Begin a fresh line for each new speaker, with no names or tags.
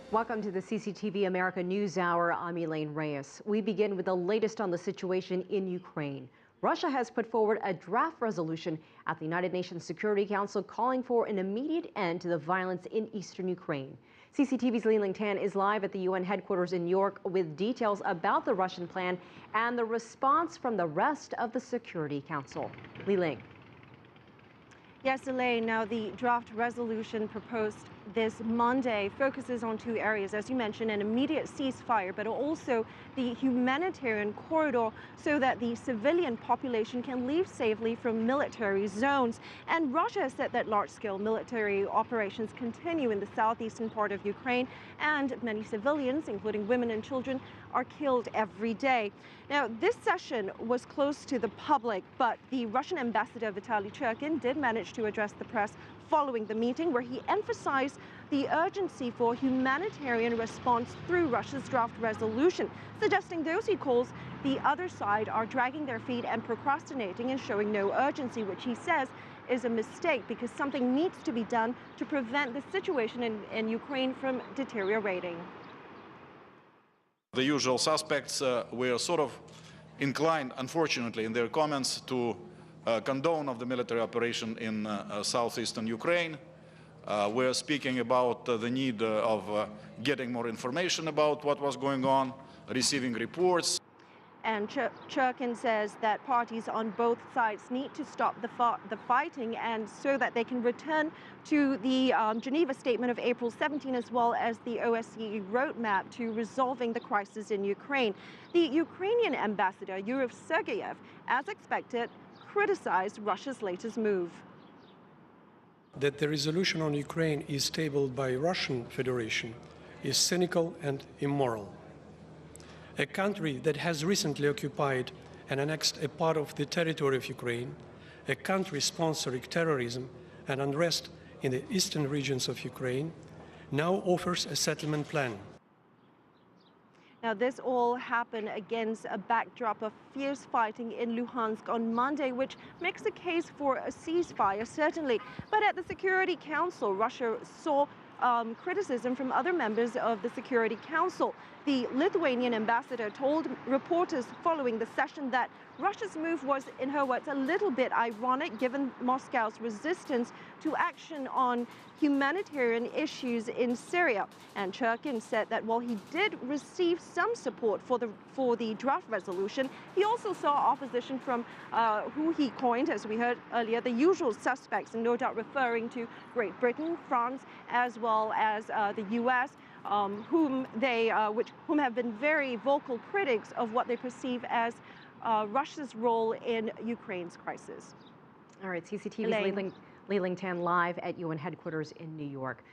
Welcome to the CCTV America News Hour. I'm Elaine Reyes. We begin with the latest on the situation in Ukraine. Russia has put forward a draft resolution at the United Nations Security Council calling for an immediate end to the violence in eastern Ukraine. CCTV's Li-Ling Tan is live at the UN headquarters in New York with details about the Russian plan and the response from the rest of the Security Council. Li-Ling.
Yes, Elaine. Now, the draft resolution proposed this Monday focuses on two areas, as you mentioned, an immediate ceasefire, but also the humanitarian corridor so that the civilian population can leave safely from military zones. And Russia has said that large-scale military operations continue in the southeastern part of Ukraine, and many civilians, including women and children, are killed every day. Now, this session was closed to the public, but the Russian ambassador Vitaly Churkin did manage to address the press following the meeting, where he emphasized the urgency for humanitarian response through Russia's draft resolution, suggesting those he calls the other side are dragging their feet and procrastinating and showing no urgency, which he says is a mistake because something needs to be done to prevent the situation in Ukraine from deteriorating.
The usual suspects were sort of inclined, unfortunately, in their comments to condone of the military operation in southeastern Ukraine. We're speaking about the need of getting more information about what was going on, receiving reports.
And Churkin says that parties on both sides need to stop the fighting, and so that they can return to the Geneva Statement of April 17, as well as the OSCE roadmap to resolving the crisis in Ukraine. The Ukrainian ambassador, Yuri Sergeyev, as expected, criticized Russia's latest move.
That the resolution on Ukraine is tabled by Russian Federation is cynical and immoral. A country that has recently occupied and annexed a part of the territory of Ukraine, a country sponsoring terrorism and unrest in the eastern regions of Ukraine, now offers a settlement plan.
Now, this all happened against a backdrop of fierce fighting in Luhansk on Monday, which makes a case for a ceasefire, certainly. But at the Security Council, Russia saw criticism from other members of the Security Council. The Lithuanian ambassador told reporters following the session that Russia's move was, in her words, a little bit ironic given Moscow's resistance to action on humanitarian issues in Syria. And Churkin said that while he did receive some support for the draft resolution, he also saw opposition from who he coined, as we heard earlier, the usual suspects, and no doubt referring to Great Britain, France, as well as the U.S., whom have been very vocal critics of what they perceive as Russia's role in Ukraine's crisis.
All right, CCTV's Li-Ling Tan live at UN headquarters in New York.